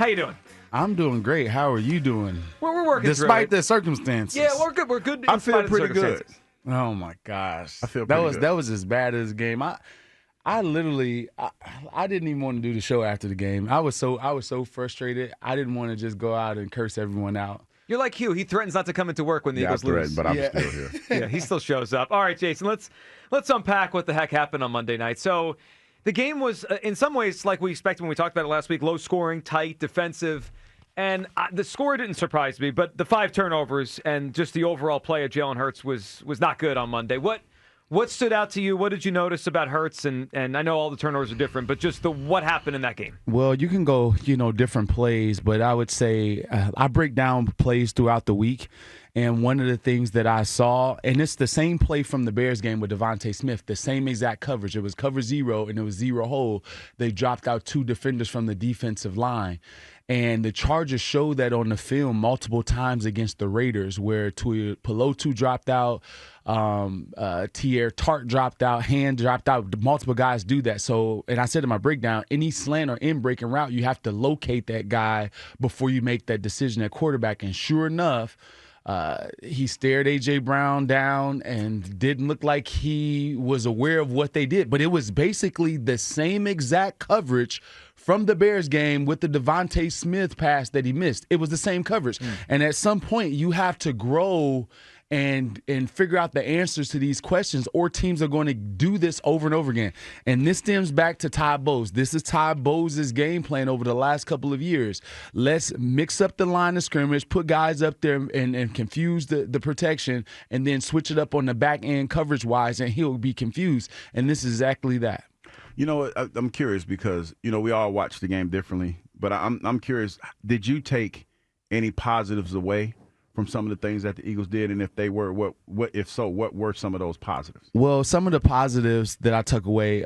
How you doing? I'm doing great. How are you doing? We're working despite through it. the circumstances. Yeah, we're good. We're good. I feel pretty good. Oh my gosh, I feel pretty good. That was as bad as the game. I literally I didn't even want to do the show after the game. I was so frustrated. I didn't want to just go out and curse everyone out. You're like Hugh. He threatens not to come into work when the Eagles lose. But I'm still here. Yeah, he still shows up. All right, Jason. Let's unpack what the heck happened on Monday night. So, the game was in some ways like we expected when we talked about it last week. Low scoring, tight, defensive, and the score didn't surprise me. But the 5 turnovers and just the overall play of Jalen Hurts was not good on Monday. What stood out to you? What did you notice about Hurts? And I know all the turnovers are different, but just what happened in that game? Well, you can go, different plays, but I would say I break down plays throughout the week. And one of the things that I saw, and it's the same play from the Bears game with Devontae Smith, the same exact coverage. It was cover 0, and it was 0 hole. They dropped out 2 defenders from the defensive line. And the Chargers showed that on the film multiple times against the Raiders, where Pelotu dropped out, Tier Tart dropped out, Hand dropped out. Multiple guys do that. So, and I said in my breakdown, any slant or in breaking route, you have to locate that guy before you make that decision at quarterback. And sure enough, he stared A.J. Brown down and didn't look like he was aware of what they did. But it was basically the same exact coverage from the Bears game with the Devontae Smith pass that he missed. It was the same coverage. And at some point, you have to grow and figure out the answers to these questions, or teams are going to do this over and over again. And this stems back to Todd Bowles. This is Todd Bowles' game plan over the last couple of years. Let's mix up the line of scrimmage, put guys up there and confuse the protection, and then switch it up on the back end coverage-wise, and he'll be confused. And this is exactly that. You know, I'm curious because, we all watch the game differently, but I'm curious, did you take any positives away from some of the things that the Eagles did, and if they were, what were some of those positives? Well, some of the positives that I took away,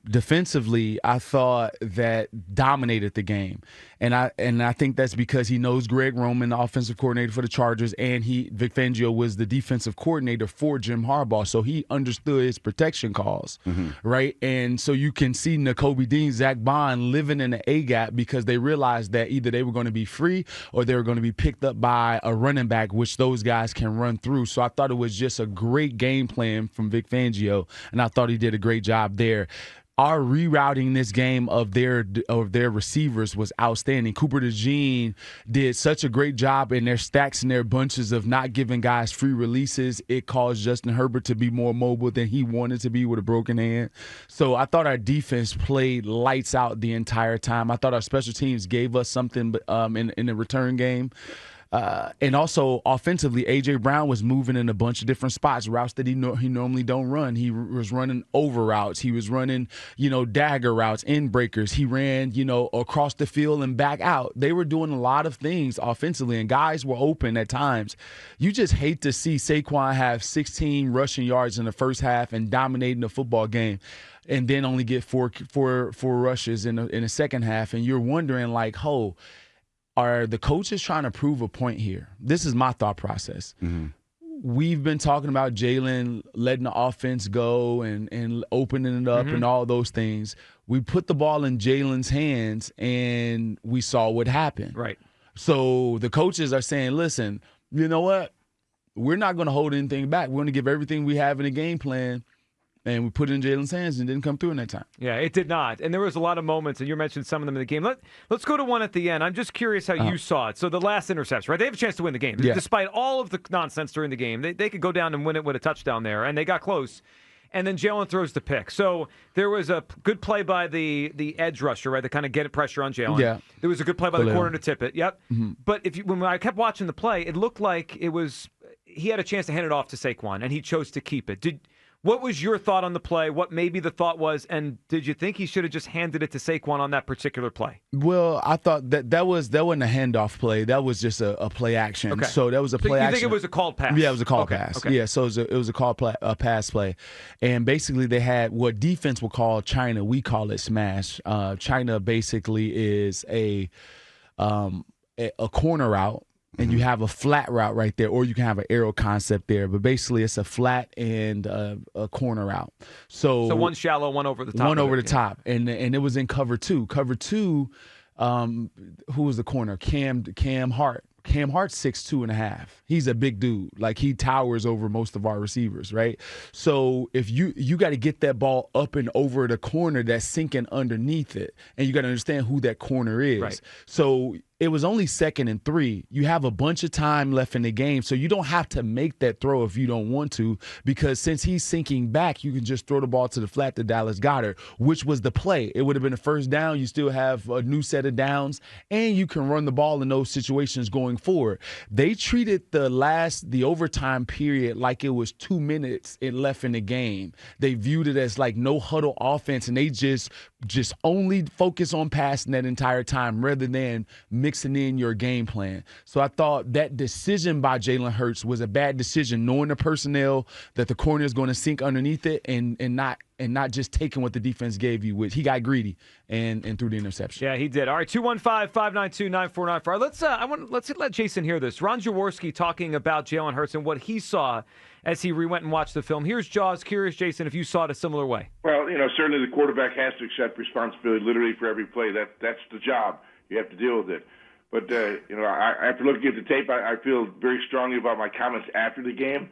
defensively, I thought that dominated the game, and I think that's because he knows Greg Roman, the offensive coordinator for the Chargers, and Vic Fangio was the defensive coordinator for Jim Harbaugh, so he understood his protection calls, right? And so you can see Nakobe Dean, Zach Bond living in the A gap because they realized that either they were going to be free or they were going to be picked up by a running back, which those guys can run through. So I thought it was just a great game plan from Vic Fangio, and I thought he did a great job there. Our rerouting this game of their receivers was outstanding. Cooper DeJean did such a great job in their stacks and their bunches of not giving guys free releases. It caused Justin Herbert to be more mobile than he wanted to be with a broken hand. So I thought our defense played lights out the entire time. I thought our special teams gave us something in the return game. And also offensively, A.J. Brown was moving in a bunch of different spots, routes that he normally don't run. He was running over routes. He was running, dagger routes, in breakers. He ran, across the field and back out. They were doing a lot of things offensively, and guys were open at times. You just hate to see Saquon have 16 rushing yards in the first half and dominating the football game, and then only get four rushes in the second half, and you're wondering are the coaches trying to prove a point here? This is my thought process. We've been talking about Jalen letting the offense go and opening it up and all those things. We put the ball in Jalen's hands, and we saw what happened. Right. So the coaches are saying, listen, you know what? We're not going to hold anything back. We're going to give everything we have in the game plan. And we put it in Jalen's hands and didn't come through in that time. Yeah, it did not. And there was a lot of moments, and you mentioned some of them in the game. Let's go to one at the end. I'm just curious how you saw it. So the last interception, right? They have a chance to win the game. Yeah. Despite all of the nonsense during the game, they could go down and win it with a touchdown there, and they got close. And then Jalen throws the pick. So there was a good play by the edge rusher, right, to kind of get pressure on Jalen. Yeah. There was a good play by the corner to tip it. Yep. But when I kept watching the play, it looked like he had a chance to hand it off to Saquon, and he chose to keep it. What was your thought on the play? What maybe the thought was, and did you think he should have just handed it to Saquon on that particular play? Well, I thought that wasn't a handoff play. That was just a play action. Okay. So that was a play action. You think it was a called pass? Yeah, it was a called pass. Okay. Yeah, so it was a called pass play. And basically they had what defense will call China. We call it smash. China basically is a corner route. And you have a flat route right there, or you can have an arrow concept there. But basically, it's a flat and a corner route. So one shallow, one over the top. One over the top. And it was in cover 2. Cover 2, who was the corner? Cam Hart. Cam Hart's 6'2.5". He's a big dude. Like, he towers over most of our receivers, right? So if you got to get that ball up and over the corner that's sinking underneath it, and you got to understand who that corner is. Right. So it was only 2nd and 3. You have a bunch of time left in the game, so you don't have to make that throw if you don't want to, because since he's sinking back, you can just throw the ball to the flat to Dallas Goedert, which was the play. It would have been a first down. You still have a new set of downs, and you can run the ball in those situations going forward. They treated the overtime period like it was 2 minutes left in the game. They viewed it as like no huddle offense, and they just only focus on passing that entire time rather than mixing in your game plan. So I thought that decision by Jalen Hurts was a bad decision, knowing the personnel that the corner is going to sink underneath it and not just taking what the defense gave you, which he got greedy and threw the interception. Yeah, he did. All right, 215-592-9494. Let's let Jason hear this. Ron Jaworski talking about Jalen Hurts and what he saw as he went and watched the film. Here's Jaws. Curious, Jason, if you saw it a similar way. Well, certainly the quarterback has to accept responsibility literally for every play. That's the job. You have to deal with it. But, after looking at the tape, I feel very strongly about my comments after the game.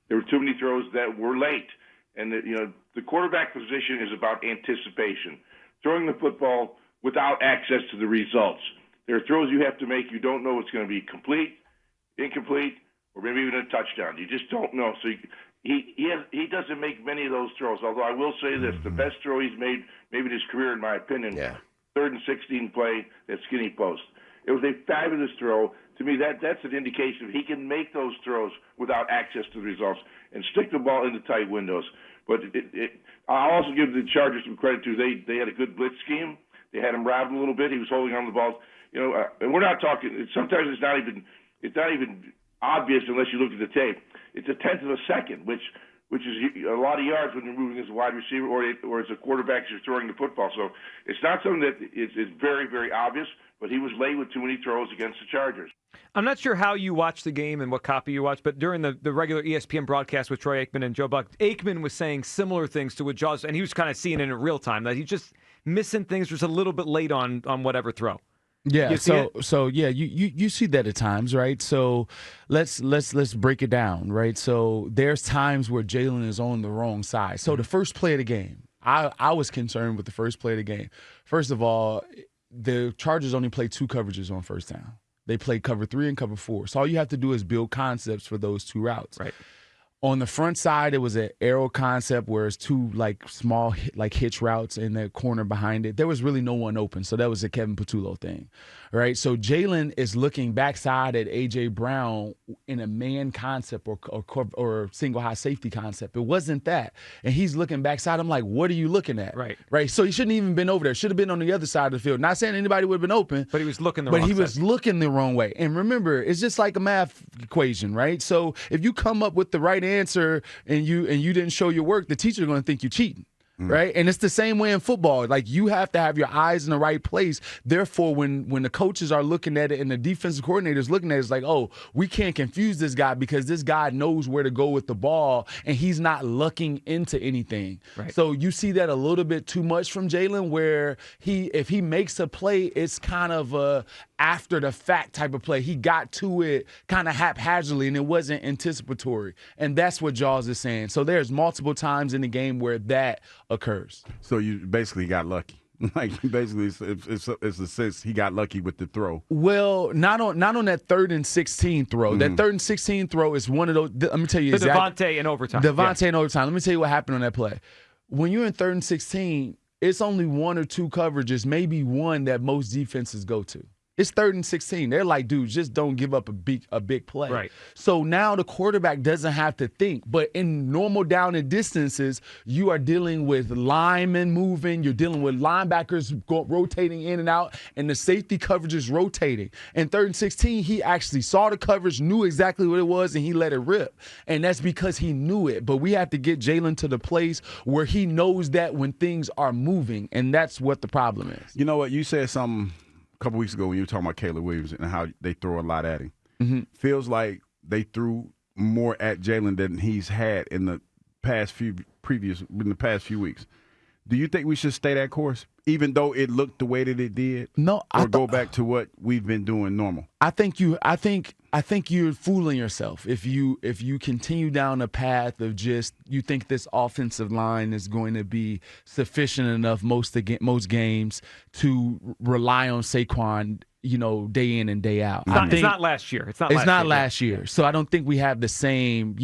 There were too many throws that were late. And, the quarterback position is about anticipation, throwing the football without access to the results. There are throws you have to make. You don't know it's going to be complete, incomplete, or maybe even a touchdown. You just don't know. So he doesn't make many of those throws, although I will say this, the best throw he's made maybe in his career, in my opinion, 3rd and 16 play, that skinny post. It was a fabulous throw. To me, that's an indication he can make those throws without access to the results and stick the ball into tight windows. But I'll also give the Chargers some credit, too. They had a good blitz scheme. They had him rattled a little bit. He was holding on to the ball. And we're not talking – sometimes it's not even obvious unless you look at the tape. It's a tenth of a second, which is a lot of yards when you're moving as a wide receiver or as a quarterback as you're throwing the football. So it's not something that is very, very obvious, but he was late with too many throws against the Chargers. I'm not sure how you watched the game and what copy you watched, but during the regular ESPN broadcast with Troy Aikman and Joe Buck, Aikman was saying similar things to what Jaws, and he was kind of seeing it in real time, that he's just missing things, just a little bit late on whatever throw. Yeah, so yeah, you see that at times, right? So let's break it down, right? So there's times where Jalen is on the wrong side. So the first play of the game, I was concerned with the first play of the game. First of all, the Chargers only play 2 coverages on first down. They play cover 3 and cover 4. So all you have to do is build concepts for those 2 routes. Right. On the front side, it was an arrow concept where it's 2 small hitch routes in the corner behind it. There was really no one open, so that was a Kevin Patullo thing, right? So Jalen is looking backside at A.J. Brown in a man concept or single high safety concept. It wasn't that. And he's looking backside. I'm like, what are you looking at? Right. So he shouldn't even been over there. Should have been on the other side of the field. Not saying anybody would have been open. But he was looking the wrong side. Was looking the wrong way. And remember, it's just like a math equation, right? So if you come up with the right answer and you didn't show your work, the teacher's going to think you're cheating. Right? And it's the same way in football. Like, you have to have your eyes in the right place. Therefore, when the coaches are looking at it and the defensive coordinators looking at it, it's like, oh, we can't confuse this guy because this guy knows where to go with the ball and he's not looking into anything. Right. So you see that a little bit too much from Jalen, where if he makes a play, it's kind of a after the fact type of play. He got to it kind of haphazardly and it wasn't anticipatory. And that's what Jaws is saying. So there's multiple times in the game where that occurs. So you basically got lucky. Like, basically, it's a sense he got lucky with the throw. Well, not on that 3rd and 16 throw. That 3rd and 16 throw is one of those. Let me tell you exactly. Devontae in overtime. In overtime. Let me tell you what happened on that play. When you're in 3rd and 16, it's only 1 or 2 coverages, maybe 1 that most defenses go to. It's 3rd and 16. They're like, dude, just don't give up a big play. Right. So now the quarterback doesn't have to think. But in normal down and distances, you are dealing with linemen moving. You're dealing with linebackers rotating in and out, and the safety coverage is rotating. In 3rd and 16, he actually saw the coverage, knew exactly what it was, and he let it rip. And that's because he knew it. But we have to get Jalen to the place where he knows that when things are moving, and that's what the problem is. You know what? You said something a couple weeks ago when you were talking about Caleb Williams and how they throw a lot at him. Mm-hmm. Feels like they threw more at Jalen than he's had in the past few weeks. Do you think we should stay that course, even though it looked the way that it did? No, or go back to what we've been doing normal. I think you're fooling yourself if you continue down a path of just you think this offensive line is going to be sufficient enough most games to rely on Saquon, day in and day out. It's not last year. It's not last year. So I don't think we have the same,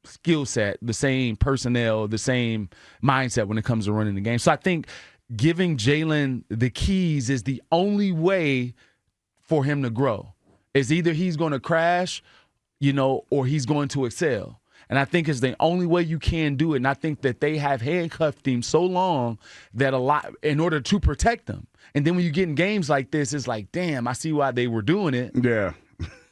skill set, the same personnel, the same mindset when it comes to running the game. So I think giving Jalen the keys is the only way for him to grow. Is either he's going to crash, or he's going to excel. And I think it's the only way you can do it. And I think that they have handcuffed him so long that in order to protect him. And then when you get in games like this, it's like, damn, I see why they were doing it. Yeah.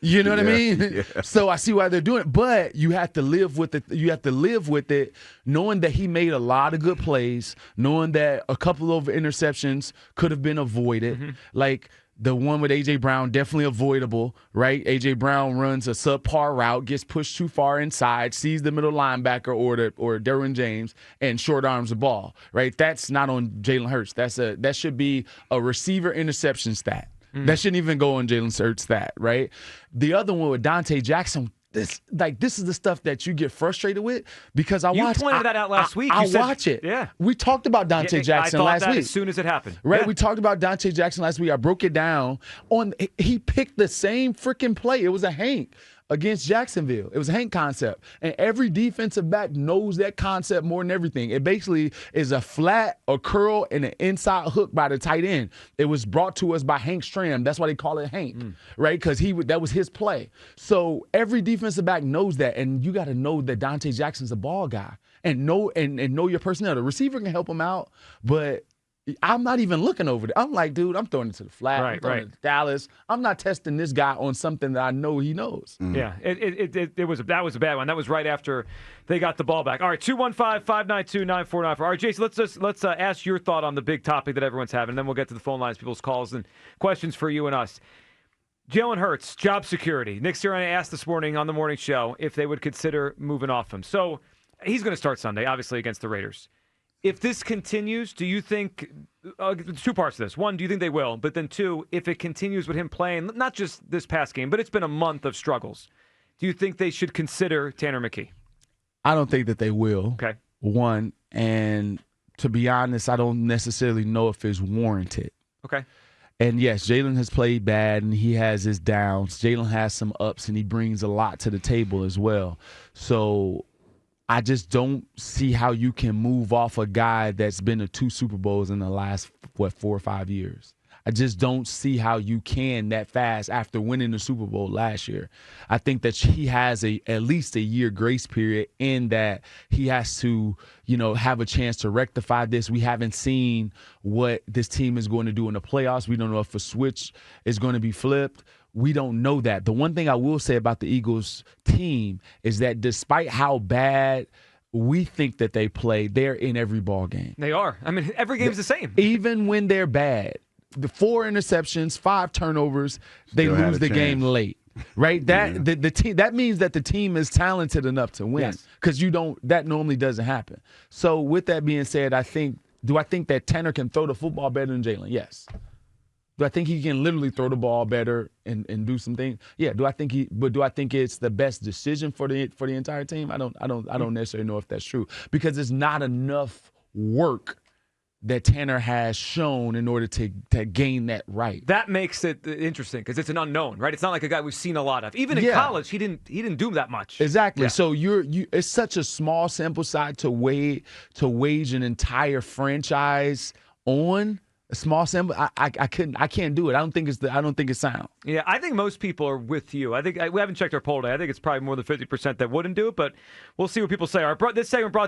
You know what I mean? Yeah. So I see why they're doing it. But you have to live with it. You have to live with it, knowing that he made a lot of good plays, knowing that a couple of interceptions could have been avoided. Mm-hmm. Like the one with A.J. Brown, definitely avoidable, right? A.J. Brown runs a subpar route, gets pushed too far inside, sees the middle linebacker or Derwin James, and short arms the ball, right? That's not on Jalen Hurts. That should be a receiver interception stat. That shouldn't even go on Jalen Hurts' stat, right? The other one with Dante Jackson, this is the stuff that you get frustrated with because You pointed that out last week. I watch it. Yeah. We talked about Dante Jackson last week. As soon as it happened. Right? Yeah. We talked about Dante Jackson last week. I broke it down. He picked the same freaking play. It was a Hank against Jacksonville. It was a Hank concept. And every defensive back knows that concept more than everything. It basically is a flat, a curl, and an inside hook by the tight end. It was brought to us by Hank Stram. That's why they call it Hank, right? Because that was his play. So every defensive back knows that, and you got to know that Dante Jackson's a ball guy and know your personnel. The receiver can help him out, but I'm not even looking over there. I'm like, dude, I'm throwing it to the flat. I'm throwing it to Dallas. I'm not testing this guy on something that I know he knows. Yeah, that was a bad one. That was right after they got the ball back. All right, 215-592-9494. All right, Jason, let's ask your thought on the big topic that everyone's having, and then we'll get to the phone lines, people's calls, and questions for you and us. Jalen Hurts, job security. Nick Sirianni asked this morning on the morning show if they would consider moving off him. So he's going to start Sunday, obviously, against the Raiders. If this continues, do you think two parts to this? One, do you think they will? But then two, if it continues with him playing, not just this past game, but it's been a month of struggles, do you think they should consider Tanner McKee? I don't think that they will. Okay. One, and to be honest, I don't necessarily know if it's warranted. Okay. And yes, Jalen has played bad and he has his downs. Jalen has some ups and he brings a lot to the table as well. So I just don't see how you can move off a guy that's been to 2 Super Bowls in the last, 4 or 5 years. I just don't see how you can that fast after winning the Super Bowl last year. I think that he has at least a year grace period in that he has to, have a chance to rectify this. We haven't seen what this team is going to do in the playoffs. We don't know if a switch is going to be flipped. We don't know that. The one thing I will say about the Eagles team is that despite how bad we think that they play, they're in every ball game. They are. I mean, every game's the same. Even when they're bad, the 4 interceptions, 5 turnovers, they lose the game late. Right? The team, that means that the team is talented enough to win. Because that normally doesn't happen. So with that being said, do I think that Tanner can throw the football better than Jalen? Yes. Do I think he can literally throw the ball better and do some things? Yeah. Do I think it's the best decision for the entire team? I don't necessarily know if that's true because it's not enough work that Tanner has shown in order to gain that right. That makes it interesting because it's an unknown, right? It's not like a guy we've seen a lot of. Even in college, he didn't do that much. Exactly. Yeah. So it's such a small sample size to wage an entire franchise on. A small sample, I can't do it. I don't think it's sound. Yeah, I think most people are with you. I think we haven't checked our poll today. I think it's probably more than 50% that wouldn't do it, but we'll see what people say. All right, this segment brought